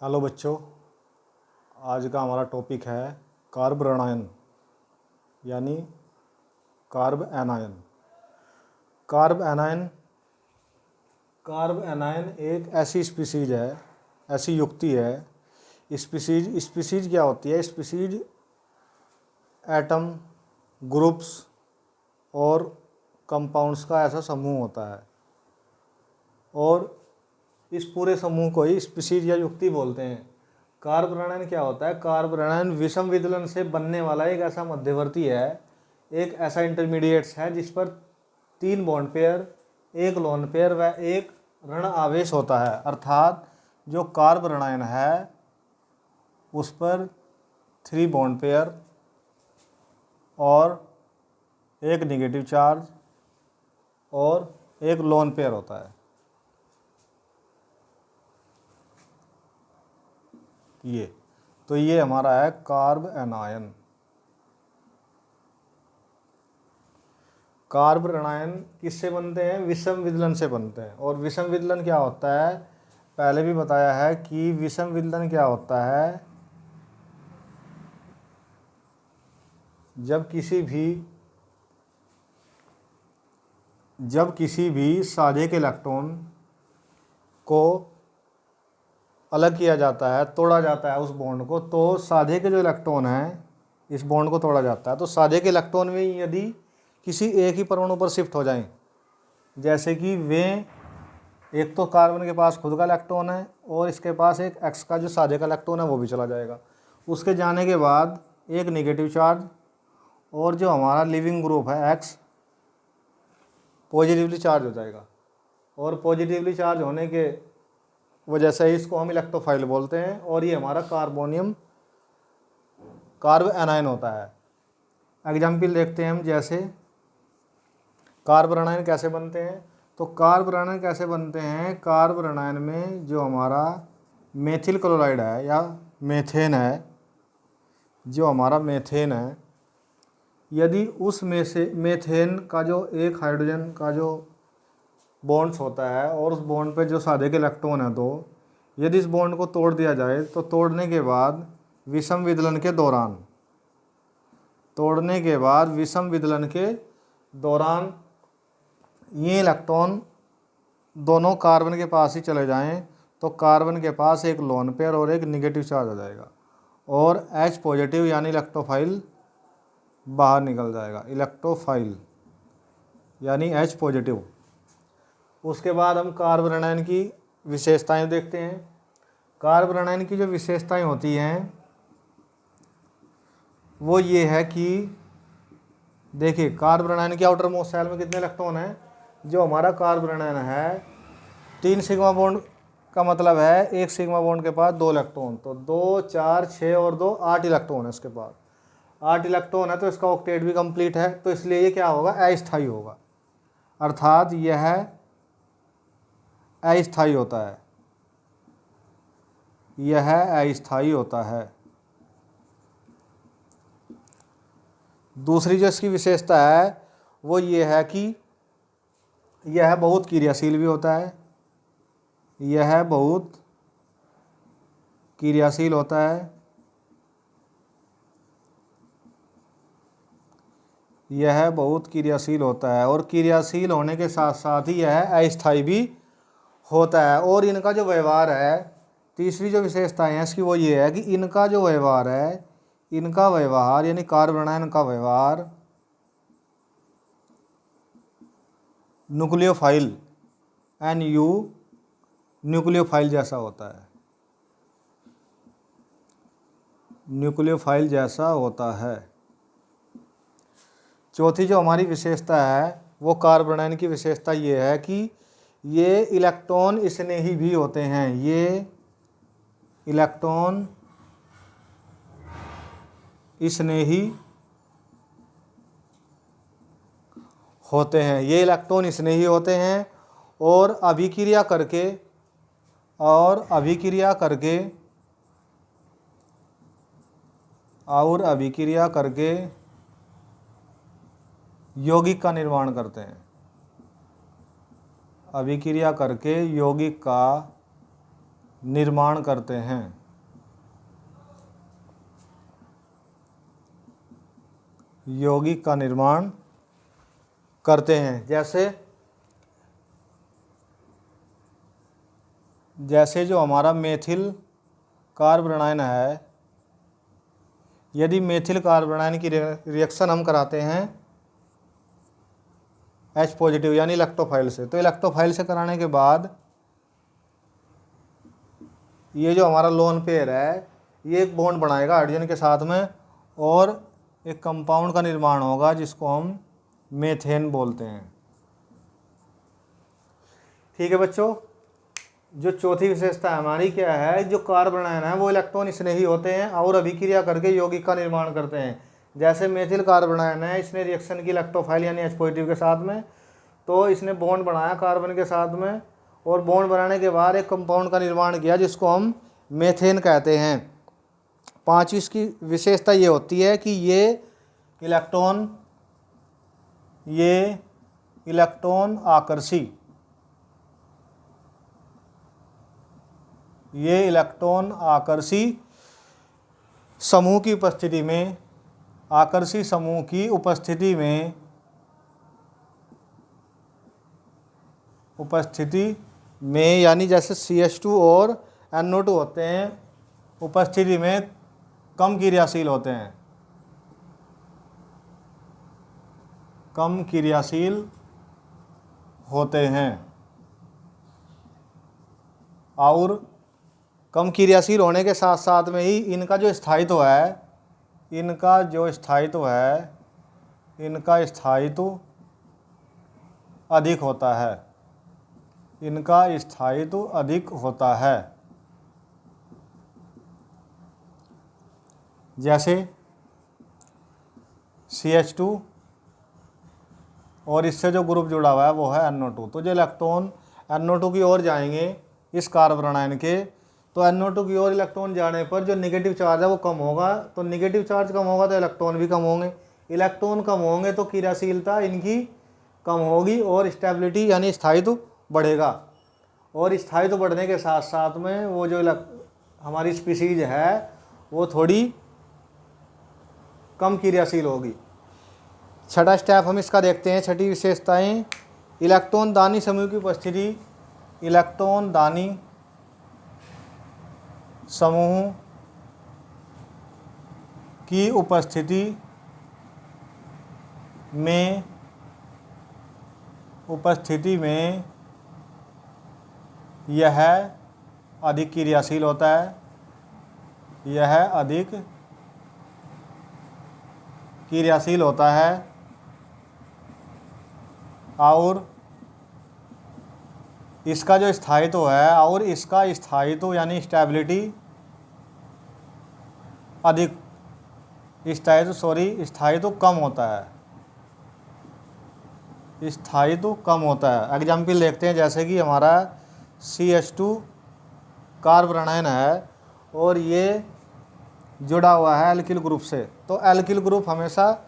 Hello बच्चों, आज का हमारा टॉपिक है कार्ब ऋणायन यानी carb anion. Carb anion carb anion एक ऐसी स्पीसीज है, ऐसी युक्ति है। स्पीसीज क्या होती है? स्पीसीज एटम, ग्रुप्स और कंपाउंड्स का ऐसा समूह होता है, और इस पूरे समूह को ही स्पीसीज या युक्ति बोलते हैं। कार्ब ऋणायन क्या होता है? कार्ब ऋणायन विषम विदलन से बनने वाला एक ऐसा मध्यवर्ती है, एक ऐसा इंटरमीडिएट्स है जिस पर 3 बॉन्ड पेयर, एक लोन पेयर व एक ऋण आवेश होता है। अर्थात जो कार्ब ऋणायन है उस पर 3 बॉन्ड पेयर और एक निगेटिव चार्ज और एक लोन पेयर होता है। ये हमारा है कार्ब एनायन। कार्ब ऋणायन किससे बनते हैं? विषम विदलन से बनते हैं। और विषम विदलन क्या होता है? पहले भी बताया है कि विषम विदलन क्या होता है। जब किसी भी साझे के इलेक्ट्रॉन को अलग किया जाता है, तोड़ा जाता है उस बॉन्ड को, तो साझे के जो इलेक्ट्रॉन हैं इस बॉन्ड को तोड़ा जाता है। तो साझे के इलेक्ट्रॉन में यदि किसी एक ही परमाणु पर शिफ्ट हो जाएं, जैसे कि वे एक तो कार्बन के पास खुद का इलेक्ट्रॉन है और इसके पास एक एक्स का जो साझे का इलेक्ट्रॉन है वो भी चला जाएगा। उसके जाने के बाद एक नेगेटिव चार्ज और जो हमारा लिविंग ग्रुप है एक्स पॉजिटिवली चार्ज हो जाएगा। और पॉजिटिवली चार्ज होने के वजह से इसको हम इलेक्ट्रोफाइल बोलते हैं, और ये हमारा कार्ब एनायन होता है। एग्जाम्पल देखते हैं हम, जैसे कार्ब ऋणायन कैसे बनते हैं। तो कार्ब ऋणायन कैसे बनते हैं? कार्ब ऋणायन में जो हमारा मेथिल क्लोराइड है या मेथेन है, जो हमारा मेथेन है, यदि उसमें से मेथेन का जो एक हाइड्रोजन का जो बॉन्ड्स होता है और उस बॉन्ड पे जो साझे के इलेक्ट्रॉन है, तो यदि इस बॉन्ड को तोड़ दिया जाए तो तोड़ने के बाद विषम विदलन के दौरान ये इलेक्ट्रॉन दोनों कार्बन के पास ही चले जाएं तो कार्बन के पास एक लोन पेयर और एक निगेटिव चार्ज आ जाएगा और H पॉजिटिव यानी इलेक्ट्रोफाइल बाहर निकल जाएगा। इलेक्ट्रोफाइल यानी H पॉजिटिव। उसके बाद हम कार्ब ऋणायन की विशेषताएं देखते हैं। कार्ब ऋणायन की जो विशेषताएं होती हैं वो ये है कि देखिए, कार्ब ऋणायन की आउटर मोस्ट शेल में कितने इलेक्ट्रॉन हैं? जो हमारा कार्ब ऋणायन है 3 सिग्मा बॉन्ड का मतलब है एक सिग्मा बॉन्ड के पास 2 इलेक्ट्रॉन, तो 2 4 6 और 2 8 इलेक्ट्रॉन है इसके पास। 8 इलेक्ट्रॉन है तो इसका ऑक्टेट भी कंप्लीट है, तो इसलिए ये क्या होगा? अस्थायी होगा। अर्थात यह अस्थायी होता है, यह अस्थायी होता है। दूसरी जो इसकी विशेषता है वो ये है कि यह बहुत क्रियाशील भी होता है। यह बहुत क्रियाशील होता है। यह बहुत क्रियाशील होता है और क्रियाशील होने के साथ साथ ही यह अस्थायी भी होता है। और इनका जो व्यवहार है, तीसरी जो विशेषताएं हैं इसकी वो ये है कि इनका जो व्यवहार है, इनका व्यवहार यानी कार्ब ऋणायन का व्यवहार न्यूक्लियोफाइल न्यूक्लियोफाइल जैसा होता है। न्यूक्लियोफाइल जैसा होता है। चौथी जो हमारी विशेषता है वो कार्ब ऋणायन की विशेषता ये है कि ये इलेक्ट्रॉन स्नेही भी होते हैं। ये इलेक्ट्रॉन स्नेही होते हैं। ये इलेक्ट्रॉन स्नेही होते हैं और अभिक्रिया करके यौगिक का निर्माण करते हैं। अभिक्रिया करके यौगिक का निर्माण करते हैं। यौगिक का निर्माण करते हैं। जैसे जो हमारा मेथिल कार्बोनाइन है, यदि मेथिल कार्बोनाइन की रिएक्शन हम कराते हैं H पॉजिटिव यानी इलेक्ट्रोफाइल से, तो इलेक्ट्रोफाइल से कराने के बाद ये जो हमारा लोन पेयर है ये एक बॉन्ड बनाएगा हाइड्रोजन के साथ में और एक कंपाउंड का निर्माण होगा जिसको हम मेथेन बोलते हैं। ठीक है बच्चों, जो चौथी विशेषता हमारी क्या है, जो कार्बोनाइन है वो इलेक्ट्रॉन स्नेही होते हैं और अभिक्रिया करके यौगिक का निर्माण करते हैं। जैसे मेथिल कार्बोनाइन है, इसने रिएक्शन की इलेक्ट्रोफाइल यानी H पॉजिटिव के साथ में, तो इसने बॉन्ड बनाया कार्बन के साथ में और बॉन्ड बनाने के बाद एक कंपाउंड का निर्माण किया जिसको हम मेथेन कहते हैं। पांचवी इसकी विशेषता ये होती है कि ये इलेक्ट्रॉन आकर्षी समूह की उपस्थिति में यानी जैसे CH2 और NO2 होते हैं, उपस्थिति में कम क्रियाशील होते हैं और कम क्रियाशील होने के साथ साथ में ही इनका स्थायित्व अधिक होता है। जैसे CH2 और इससे जो ग्रुप जुड़ा हुआ है वो है NO2, तो जो इलेक्ट्रॉन NO2 की ओर जाएंगे इस कार्बोनाइन के, तो NO2 की ओर इलेक्ट्रॉन जाने पर जो नेगेटिव चार्ज है वो कम होगा, तो नेगेटिव चार्ज कम होगा तो इलेक्ट्रॉन भी कम होंगे, इलेक्ट्रॉन कम होंगे तो क्रियाशीलता इनकी कम होगी और स्टेबिलिटी यानी स्थायित्व बढ़ेगा, और स्थायित्व बढ़ने के साथ साथ में वो जो हमारी स्पीसीज है वो थोड़ी कम क्रियाशील होगी। छठा स्टेप हम इसका देखते हैं, छठी विशेषताएं, इलेक्ट्रॉन दानी समूह की उपस्थिति में यह अधिक क्रियाशील होता है और इसका जो स्थायित्व है और इसका स्थायित्व यानी स्टेबिलिटी स्थायित्व कम होता है। एग्जाम्पल देखते हैं, जैसे कि हमारा CH2 कार्बोनाइन है और ये जुड़ा हुआ है एल्किल ग्रुप से, तो एल्किल ग्रुप हमेशा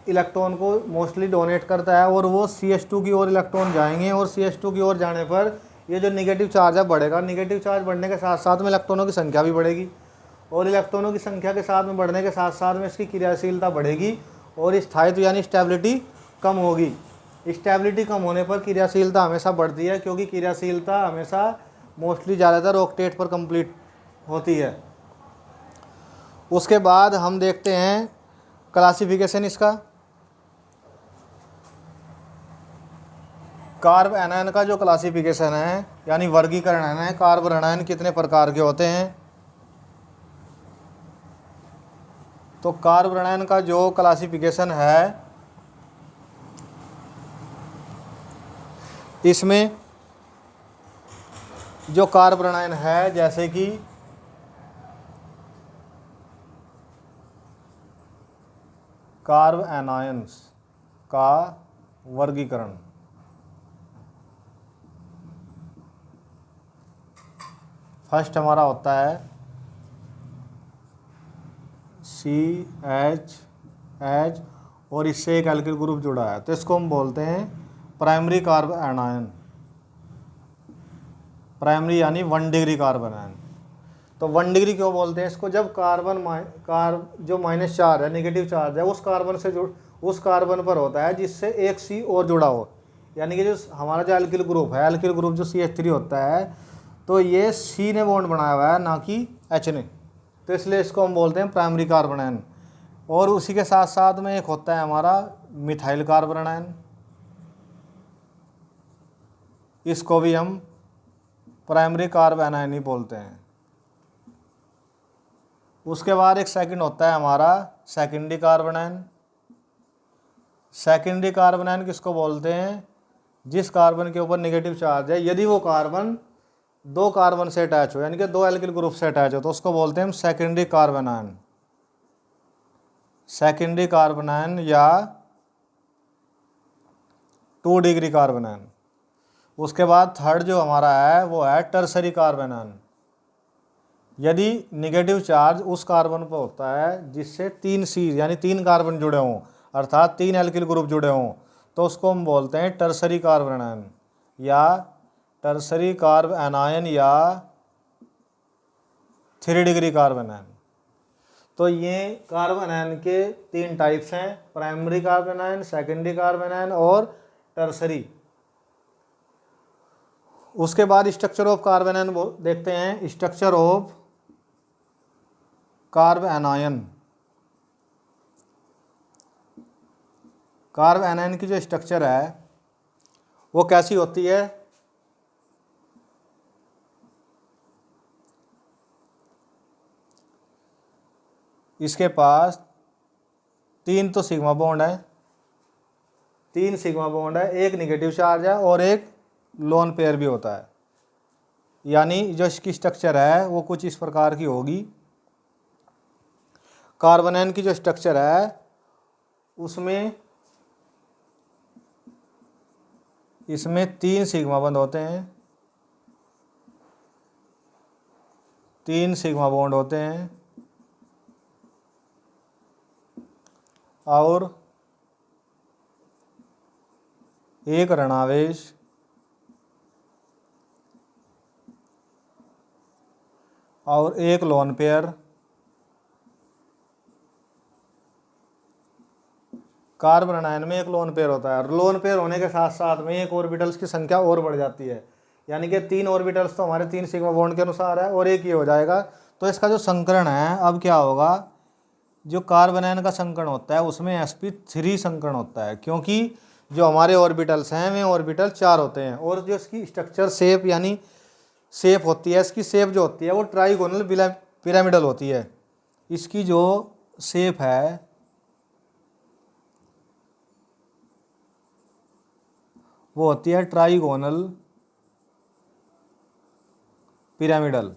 इलेक्ट्रॉन को मोस्टली डोनेट करता है और वो CH2 की ओर इलेक्ट्रॉन जाएंगे और CH2 की ओर जाने पर ये जो नेगेटिव चार्ज है बढ़ेगा, नेगेटिव चार्ज बढ़ने के साथ साथ में इलेक्ट्रॉनों की संख्या भी बढ़ेगी और इलेक्ट्रॉनों की संख्या के साथ में बढ़ने के साथ साथ में इसकी क्रियाशीलता बढ़ेगी और स्थायित्व यानी स्टेबिलिटी कम होगी। स्टेबिलिटी कम होने पर क्रियाशीलता हमेशा बढ़ती है, क्योंकि क्रियाशीलता हमेशा मोस्टली ज़्यादातर ऑक्टेट पर कंप्लीट होती है। उसके बाद हम देखते हैं क्लासिफिकेशन इसका। कार्ब एनायन का जो क्लासिफिकेशन है यानी वर्गीकरण है, कार्ब एनायन कितने प्रकार के होते हैं, तो कार्ब एनायन का जो क्लासिफिकेशन है इसमें जो कार्ब एनायन है, जैसे कि कार्ब एनायंस का वर्गीकरण, फर्स्ट हमारा होता है CH और इससे एक एल्किल ग्रुप जुड़ा है, तो इसको हम बोलते हैं प्राइमरी कार्ब एनायन। प्राइमरी यानी 1 डिग्री कार्बन आयन। तो 1 डिग्री क्यों बोलते हैं इसको? जब जो माइनस चार्ज है, नेगेटिव चार्ज है, उस कार्बन पर होता है जिससे एक C और जुड़ा हो। यानी कि जो हमारा जो एल्किल ग्रुप है, एल्किल ग्रुप जो CH3 होता है, तो ये C ने बॉन्ड बनाया हुआ है, ना कि H ने। तो इसलिए इसको हम बोलते हैं प्राइमरी कार्बन आयन। और उसी के साथ साथ में एक होता है हमारा मिथाइल कार्बन आयन, इसको भी हम प्राइमरी कार्बन आयन ही बोलते हैं। उसके बाद एक सेकंड होता है हमारा secondary carbon ion. Secondary carbon ion किसको बोलते हैं? जिस कार्बन के ऊपर नेगेटिव चार्ज है, यदि वो कार्बन 2 कार्बन से अटैच हो, यानी कि 2 एल्किल ग्रुप से अटैच हो, तो उसको बोलते हैं हम secondary carbon ion. Secondary carbon ion या 2 डिग्री कार्बन आयन। उसके बाद थर्ड जो हमारा है वो है टर्सरी कार्बन आयन। यदि नेगेटिव चार्ज उस कार्बन पर होता है जिससे 3 C यानी 3 कार्बन जुड़े हों, अर्थात 3 एल्किल ग्रुप जुड़े हों, तो उसको हम बोलते हैं टर्सरी कार्बन आयन या टर्सरी कार्ब एनायन या 3 डिग्री कार्बन आयन। तो ये कार्बन आयन के 3 टाइप्स हैं, primary carbon ion, secondary carbon ion और टर्सरी। उसके बाद स्ट्रक्चर ऑफ कार्बन आयन देखते हैं। Structure of carb anion. Carb anion की जो स्ट्रक्चर है वो कैसी होती है? इसके पास 3 तो सिग्मा बॉन्ड है, 3 सिग्मा बॉन्ड है, एक नेगेटिव चार्ज है और एक लोन पेयर भी होता है। यानी जो इसकी स्ट्रक्चर है वो कुछ इस प्रकार की होगी। कार्बन आयन की जो स्ट्रक्चर है इसमें 3 सिग्मा बंध होते हैं, 3 सिग्मा बॉन्ड होते हैं और एक ऋणावेश और एक लोन पेयर। कार्बन आयन में एक लोन पेयर होता है। लोन पेयर होने के साथ साथ में एक ऑर्बिटल्स की संख्या और बढ़ जाती है, यानी कि 3 ऑर्बिटल्स तो हमारे 3 सिग्मा बॉन्ड के अनुसार है और एक ही हो जाएगा। तो इसका जो संकरण है अब क्या होगा? जो कार्बन आयन का संकरण होता है उसमें sp3 संकरण होता है, क्योंकि जो हमारे ऑर्बिटल्स हैं वे ऑर्बिटल 4 होते हैं और जो इसकी स्ट्रक्चर शेप यानी शेप होती है, इसकी शेप जो होती है वो ट्राइगोनल पिरामिडल होती है। इसकी जो शेप है वो होती है ट्राइगोनल पिरामिडल।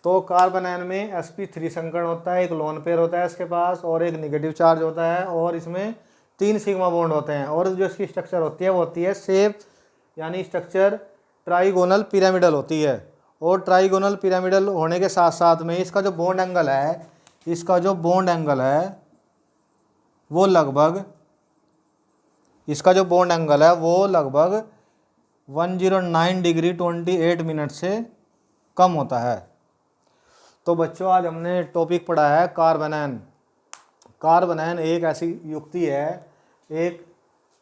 तो कार्बन आयन में sp3 संकरण होता है, एक लोन पेयर होता है इसके पास और एक नेगेटिव चार्ज होता है और इसमें 3 सिग्मा बॉन्ड होते हैं और जो इसकी स्ट्रक्चर होती है वो होती है शेप यानी स्ट्रक्चर ट्राइगोनल पिरामिडल होती है। और ट्राइगोनल पिरामिडल होने के साथ साथ में इसका जो बॉन्ड एंगल है वो लगभग 109 डिग्री 28 मिनट से कम होता है। तो बच्चों आज हमने टॉपिक पढ़ा है कार्बन आयन। कार्बन आयन एक ऐसी युक्ति है, एक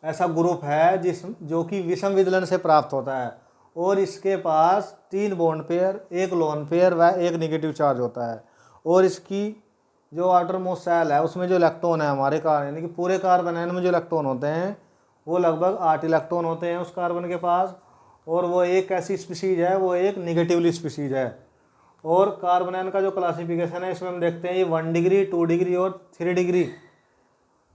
ऐसा ग्रुप है जो कि विषम विदलन से प्राप्त होता है और इसके पास 3 बॉन्ड पेयर, एक लोन पेयर व एक नेगेटिव चार्ज होता है। और इसकी जो आउटरमोस्ट शेल है उसमें जो इलेक्ट्रॉन है हमारे यानी कि पूरे कार्बन आयन में जो इलेक्ट्रॉन होते हैं वो लगभग 8 इलेक्ट्रॉन होते हैं उस कार्बन के पास। और वो एक ऐसी स्पीसीज है, वो एक निगेटिवली स्पीसीज है। और कार्बन आयन का जो क्लासिफिकेशन है इसमें हम देखते हैं ये 1 डिग्री, 2 डिग्री और 3 डिग्री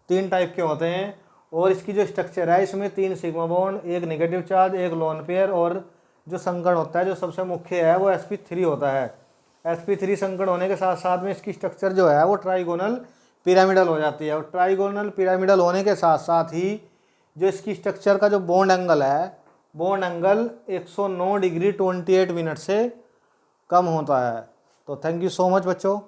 3 टाइप के होते हैं। और इसकी जो स्ट्रक्चर है इसमें 3 सिग्मा बॉन्ड, एक नेगेटिव चार्ज, एक लोन पेयर और जो संकरण होता है जो सबसे मुख्य है वो sp3 होता है। sp3 संकरण होने के साथ साथ में इसकी स्ट्रक्चर जो है वो ट्राइगोनल पिरामिडल हो जाती है। और ट्राइगोनल पिरामिडल होने के साथ साथ ही जो इसकी स्ट्रक्चर का जो बॉन्ड एंगल है, बॉन्ड एंगल 109 डिग्री 28 मिनट से कम होता है। तो थैंक यू सो मच बच्चों।